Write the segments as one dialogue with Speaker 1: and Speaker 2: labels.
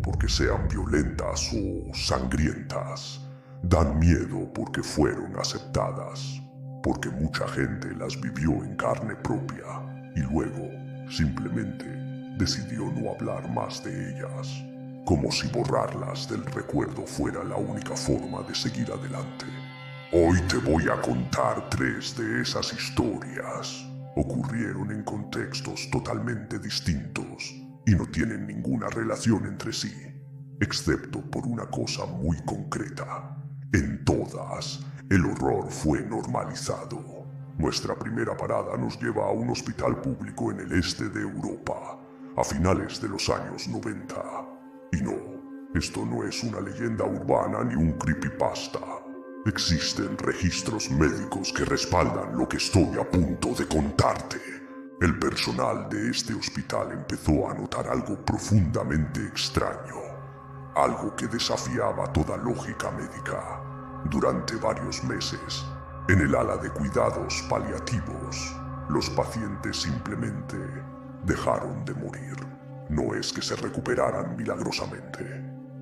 Speaker 1: porque sean violentas o sangrientas. Dan miedo porque fueron aceptadas, porque mucha gente las vivió en carne propia y luego simplemente decidió no hablar más de ellas, como si borrarlas del recuerdo fuera la única forma de seguir adelante. Hoy te voy a contar 3 de esas historias. Ocurrieron en contextos totalmente distintos y no tienen ninguna relación entre sí, excepto por una cosa muy concreta. En todas, el horror fue normalizado. Nuestra primera parada nos lleva a un hospital público en el este de Europa, a finales de los años 90. Y no, esto no es una leyenda urbana ni un creepypasta. Existen registros médicos que respaldan lo que estoy a punto de contarte. El personal de este hospital empezó a notar algo profundamente extraño, algo que desafiaba toda lógica médica. Durante varios meses, en el ala de cuidados paliativos, los pacientes simplemente dejaron de morir. No es que se recuperaran milagrosamente,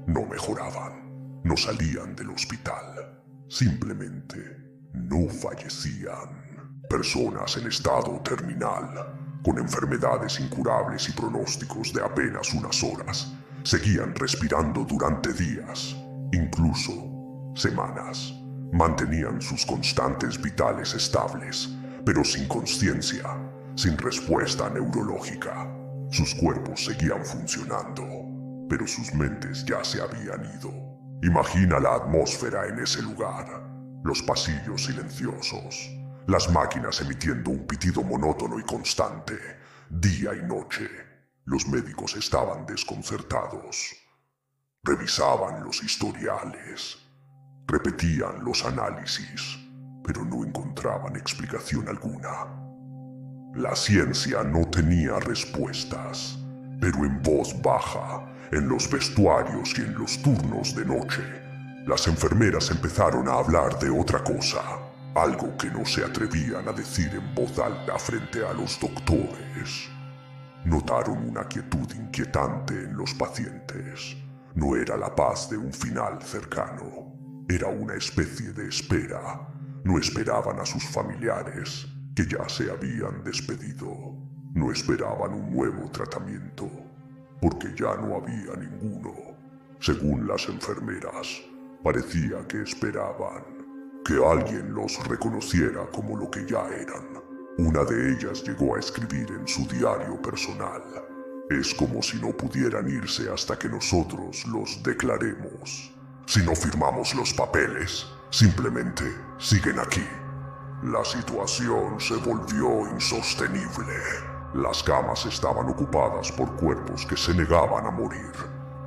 Speaker 1: no mejoraban, no salían del hospital. Simplemente no fallecían. Personas en estado terminal, con enfermedades incurables y pronósticos de apenas unas horas, seguían respirando durante días, incluso semanas. Mantenían sus constantes vitales estables, pero sin conciencia, sin respuesta neurológica. Sus cuerpos seguían funcionando, pero sus mentes ya se habían ido. Imagina la atmósfera en ese lugar, los pasillos silenciosos, las máquinas emitiendo un pitido monótono y constante, día y noche. Los médicos estaban desconcertados. Revisaban los historiales, repetían los análisis, pero no encontraban explicación alguna. La ciencia no tenía respuestas, pero en voz baja, en los vestuarios y en los turnos de noche, las enfermeras empezaron a hablar de otra cosa, algo que no se atrevían a decir en voz alta frente a los doctores. Notaron una quietud inquietante en los pacientes. No era la paz de un final cercano, era una especie de espera. No esperaban a sus familiares, que ya se habían despedido. No esperaban un nuevo tratamiento, porque ya no había ninguno. Según las enfermeras, parecía que esperaban que alguien los reconociera como lo que ya eran. Una de ellas llegó a escribir en su diario personal: es como si no pudieran irse hasta que nosotros los declaremos. Si no firmamos los papeles, simplemente siguen aquí. La situación se volvió insostenible. Las camas estaban ocupadas por cuerpos que se negaban a morir,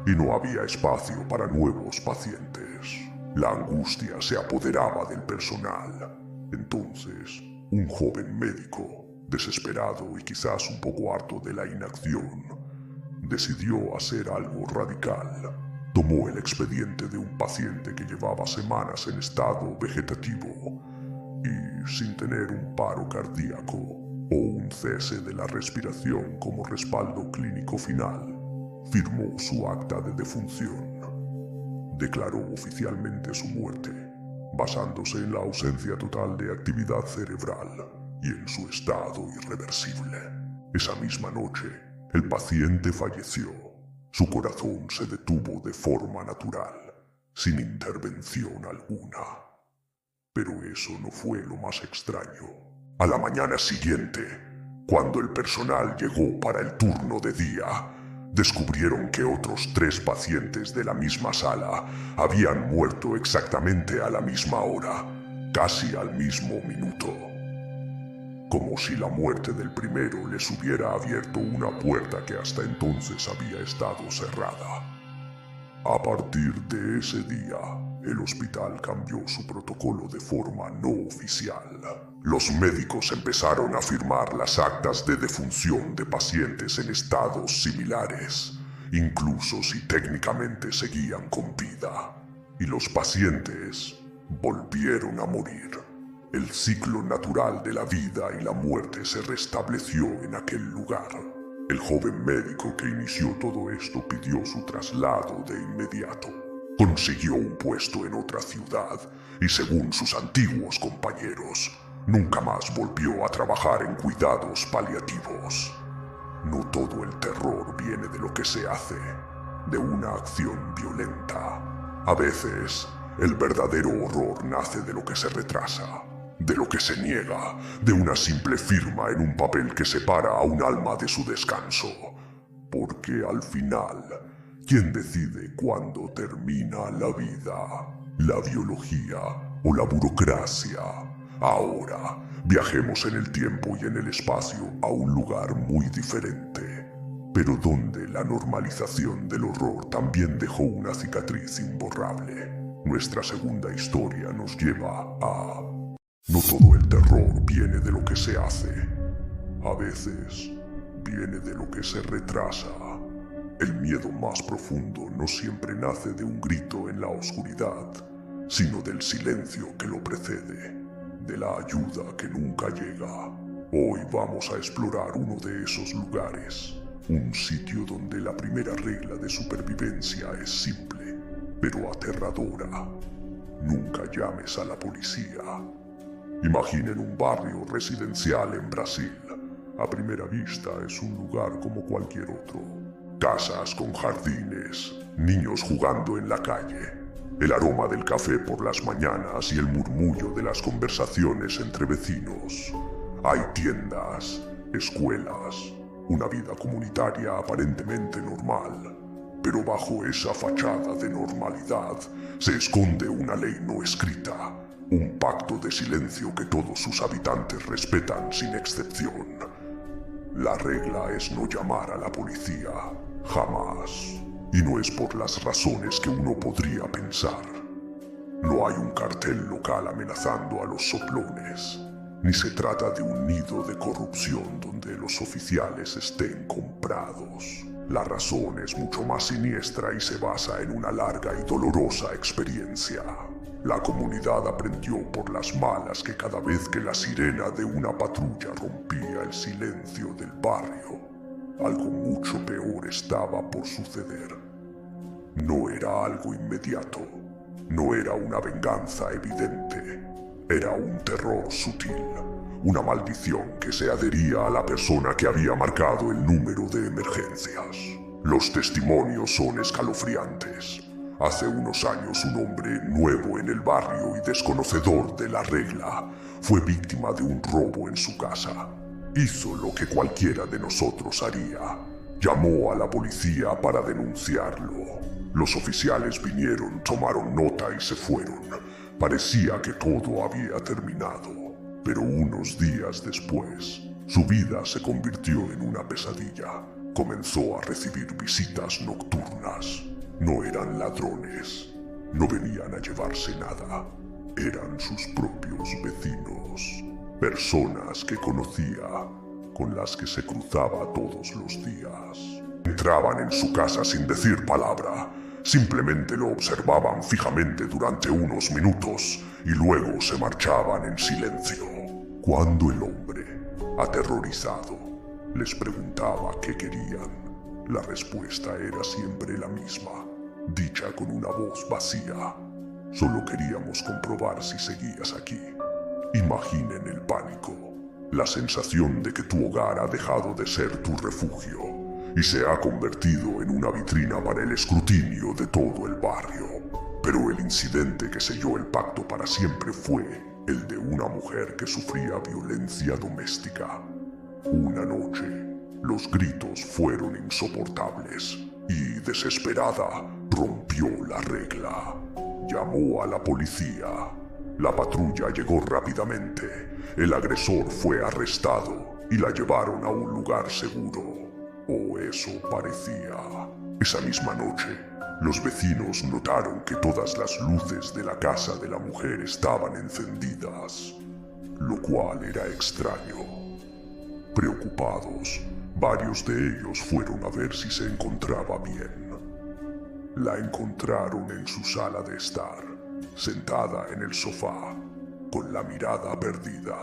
Speaker 1: y no había espacio para nuevos pacientes. La angustia se apoderaba del personal. Entonces, un joven médico, desesperado y quizás un poco harto de la inacción, decidió hacer algo radical. Tomó el expediente de un paciente que llevaba semanas en estado vegetativo y, sin tener un paro cardíaco o un cese de la respiración como respaldo clínico final, firmó su acta de defunción. Declaró oficialmente su muerte, basándose en la ausencia total de actividad cerebral y en su estado irreversible. Esa misma noche, el paciente falleció. Su corazón se detuvo de forma natural, sin intervención alguna. Pero eso no fue lo más extraño. A la mañana siguiente, cuando el personal llegó para el turno de día, descubrieron que otros 3 pacientes de la misma sala habían muerto exactamente a la misma hora, casi al mismo minuto. Como si la muerte del primero les hubiera abierto una puerta que hasta entonces había estado cerrada. A partir de ese día, el hospital cambió su protocolo de forma no oficial. Los médicos empezaron a firmar las actas de defunción de pacientes en estados similares, incluso si técnicamente seguían con vida. Y los pacientes volvieron a morir. El ciclo natural de la vida y la muerte se restableció en aquel lugar. El joven médico que inició todo esto pidió su traslado de inmediato. Consiguió un puesto en otra ciudad y, según sus antiguos compañeros, nunca más volvió a trabajar en cuidados paliativos. No todo el terror viene de lo que se hace, de una acción violenta. A veces, el verdadero horror nace de lo que se retrasa, de lo que se niega, de una simple firma en un papel que separa a un alma de su descanso. Porque al final, ¿quién decide cuándo termina la vida? ¿La biología o la burocracia? Ahora, viajemos en el tiempo y en el espacio a un lugar muy diferente, pero donde la normalización del horror también dejó una cicatriz imborrable. Nuestra segunda historia nos lleva a... No todo el terror viene de lo que se hace. A veces, viene de lo que se retrasa. El miedo más profundo no siempre nace de un grito en la oscuridad, sino del silencio que lo precede, de la ayuda que nunca llega. Hoy vamos a explorar uno de esos lugares, un sitio donde la primera regla de supervivencia es simple, pero aterradora. Nunca llames a la policía. Imaginen un barrio residencial en Brasil. A primera vista es un lugar como cualquier otro. Casas con jardines, niños jugando en la calle, el aroma del café por las mañanas y el murmullo de las conversaciones entre vecinos. Hay tiendas, escuelas, una vida comunitaria aparentemente normal. Pero bajo esa fachada de normalidad se esconde una ley no escrita, un pacto de silencio que todos sus habitantes respetan sin excepción. La regla es no llamar a la policía, jamás. Y no es por las razones que uno podría pensar. No hay un cartel local amenazando a los soplones, ni se trata de un nido de corrupción donde los oficiales estén comprados. La razón es mucho más siniestra y se basa en una larga y dolorosa experiencia. La comunidad aprendió por las malas que cada vez que la sirena de una patrulla rompía el silencio del barrio, algo mucho peor estaba por suceder. No era algo inmediato, no era una venganza evidente, era un terror sutil, una maldición que se adhería a la persona que había marcado el número de emergencias. Los testimonios son escalofriantes. Hace unos años un hombre nuevo en el barrio y desconocedor de la regla fue víctima de un robo en su casa. Hizo lo que cualquiera de nosotros haría. Llamó a la policía para denunciarlo. Los oficiales vinieron, tomaron nota y se fueron. Parecía que todo había terminado, pero unos días después, su vida se convirtió en una pesadilla. Comenzó a recibir visitas nocturnas. No eran ladrones, no venían a llevarse nada. Eran sus propios vecinos, personas que conocía, con las que se cruzaba todos los días. Entraban en su casa sin decir palabra, simplemente lo observaban fijamente durante unos minutos y luego se marchaban en silencio. Cuando el hombre, aterrorizado, les preguntaba qué querían, la respuesta era siempre la misma, dicha con una voz vacía. Solo queríamos comprobar si seguías aquí. Imaginen el pánico, la sensación de que tu hogar ha dejado de ser tu refugio y se ha convertido en una vitrina para el escrutinio de todo el barrio. Pero el incidente que selló el pacto para siempre fue el de una mujer que sufría violencia doméstica. Una noche, los gritos fueron insoportables y, desesperada, rompió la regla. Llamó a la policía. La patrulla llegó rápidamente. El agresor fue arrestado y la llevaron a un lugar seguro. O eso parecía. Esa misma noche, los vecinos notaron que todas las luces de la casa de la mujer estaban encendidas, lo cual era extraño. Preocupados, varios de ellos fueron a ver si se encontraba bien. La encontraron en su sala de estar, sentada en el sofá, con la mirada perdida.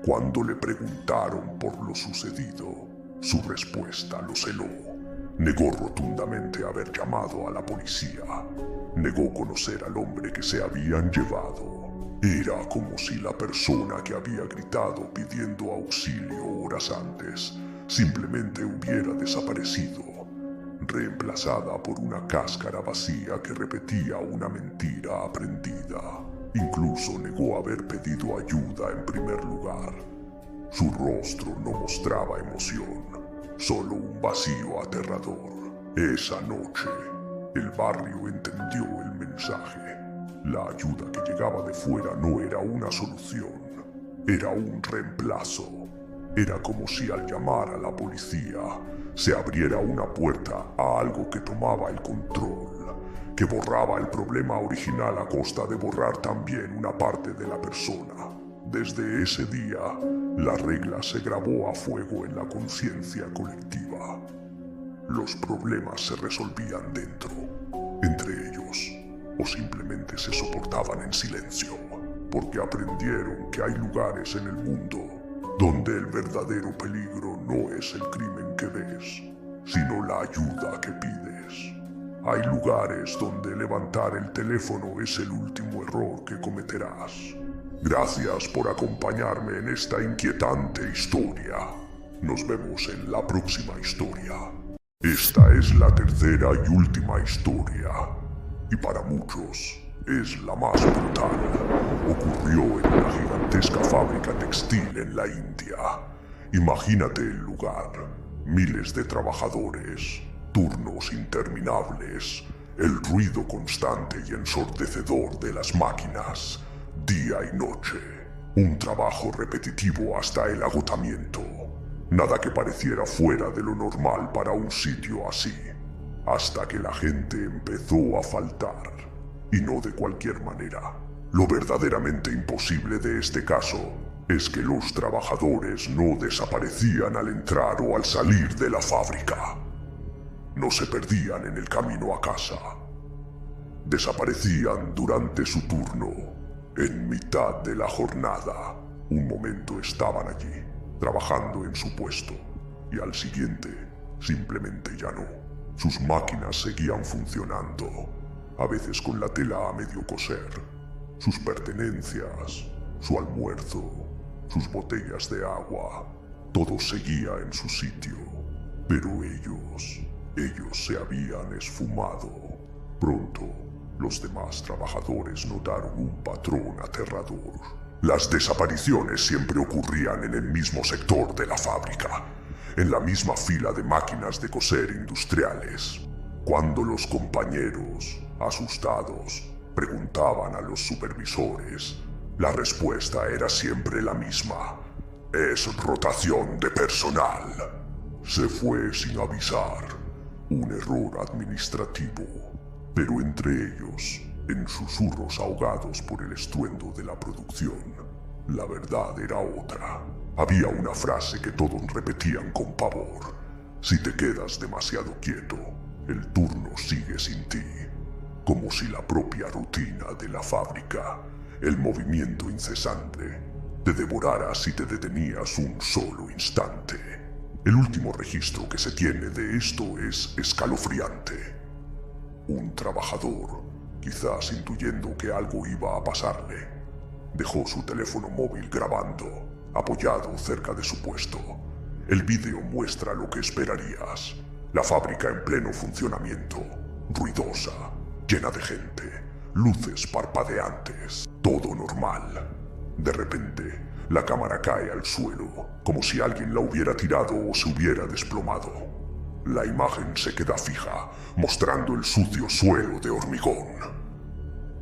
Speaker 1: Cuando le preguntaron por lo sucedido, Su respuesta lo celó. Negó rotundamente haber llamado a la policía. Negó conocer al hombre que se habían llevado. Era como si la persona que había gritado pidiendo auxilio horas antes simplemente hubiera desaparecido, reemplazada por una cáscara vacía que repetía una mentira aprendida. Incluso negó haber pedido ayuda en primer lugar. Su rostro no mostraba emoción, solo un vacío aterrador. Esa noche, el barrio entendió el mensaje. La ayuda que llegaba de fuera no era una solución, era un reemplazo. Era como si al llamar a la policía se abriera una puerta a algo que tomaba el control, que borraba el problema original a costa de borrar también una parte de la persona. Desde ese día, la regla se grabó a fuego en la conciencia colectiva. Los problemas se resolvían dentro, entre ellos, o simplemente se soportaban en silencio, porque aprendieron que hay lugares en el mundo donde el verdadero peligro no es el crimen que ves, sino la ayuda que pides. Hay lugares donde levantar el teléfono es el último error que cometerás. Gracias por acompañarme en esta inquietante historia. Nos vemos en la próxima historia. Esta es la tercera y última historia, y para muchos es la más brutal. Ocurrió en una gigantesca fábrica textil en la India. Imagínate el lugar, miles de trabajadores, turnos interminables, el ruido constante y ensordecedor de las máquinas, día y noche, un trabajo repetitivo hasta el agotamiento. Nada que pareciera fuera de lo normal para un sitio así, hasta que la gente empezó a faltar, y no de cualquier manera. Lo verdaderamente imposible de este caso es que los trabajadores no desaparecían al entrar o al salir de la fábrica. No se perdían en el camino a casa. Desaparecían durante su turno, en mitad de la jornada. Un momento estaban allí, trabajando en su puesto, y al siguiente, simplemente ya no. Sus máquinas seguían funcionando, a veces con la tela a medio coser, sus pertenencias, su almuerzo, sus botellas de agua, todo seguía en su sitio, pero ellos se habían esfumado. Pronto, los demás trabajadores notaron un patrón aterrador. Las desapariciones siempre ocurrían en el mismo sector de la fábrica, en la misma fila de máquinas de coser industriales. Cuando los compañeros, asustados, preguntaban a los supervisores, la respuesta era siempre la misma: es rotación de personal. Se fue sin avisar, un error administrativo, pero entre ellos, en susurros ahogados por el estruendo de la producción, la verdad era otra. Había una frase que todos repetían con pavor: si te quedas demasiado quieto, el turno sigue sin ti. Como si la propia rutina de la fábrica, el movimiento incesante, te devorara si te detenías un solo instante. El último registro que se tiene de esto es escalofriante. Un trabajador, quizás intuyendo que algo iba a pasarle, dejó su teléfono móvil grabando, apoyado cerca de su puesto. El vídeo muestra lo que esperarías: la fábrica en pleno funcionamiento, ruidosa, llena de gente, luces parpadeantes, todo normal. De repente, la cámara cae al suelo, como si alguien la hubiera tirado o se hubiera desplomado. La imagen se queda fija, mostrando el sucio suelo de hormigón.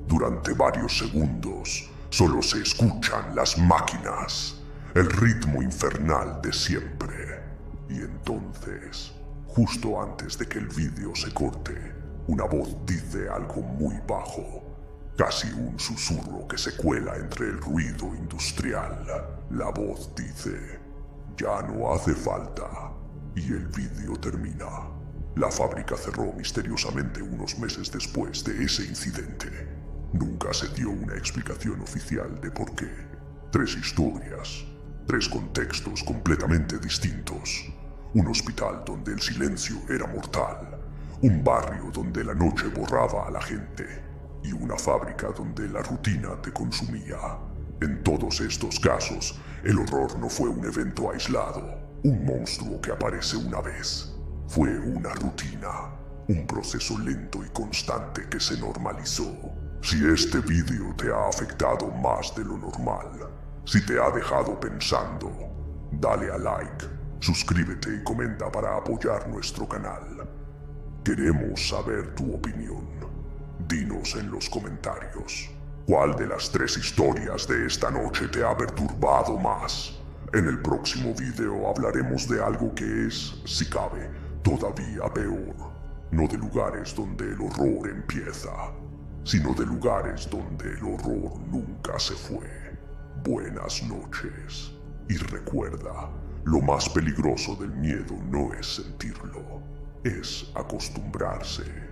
Speaker 1: Durante varios segundos, solo se escuchan las máquinas, el ritmo infernal de siempre. Y entonces, justo antes de que el vídeo se corte, una voz dice algo muy bajo, casi un susurro que se cuela entre el ruido industrial. La voz dice: ya no hace falta. Y el vídeo termina. La fábrica cerró misteriosamente unos meses después de ese incidente. Nunca se dio una explicación oficial de por qué. 3 historias, 3 contextos completamente distintos. un hospital donde el silencio era mortal, un barrio donde la noche borraba a la gente y una fábrica donde la rutina te consumía. En todos estos casos, el horror no fue un evento aislado, un monstruo que aparece una vez. Fue una rutina, un proceso lento y constante que se normalizó. Si este vídeo te ha afectado más de lo normal, si te ha dejado pensando, dale a like, suscríbete y comenta para apoyar nuestro canal. Queremos saber tu opinión. Dinos en los comentarios, ¿cuál de las 3 historias de esta noche te ha perturbado más? En el próximo video hablaremos de algo que es, si cabe, todavía peor. No de lugares donde el horror empieza, sino de lugares donde el horror nunca se fue. Buenas noches. Y recuerda, lo más peligroso del miedo no es sentirlo, es acostumbrarse.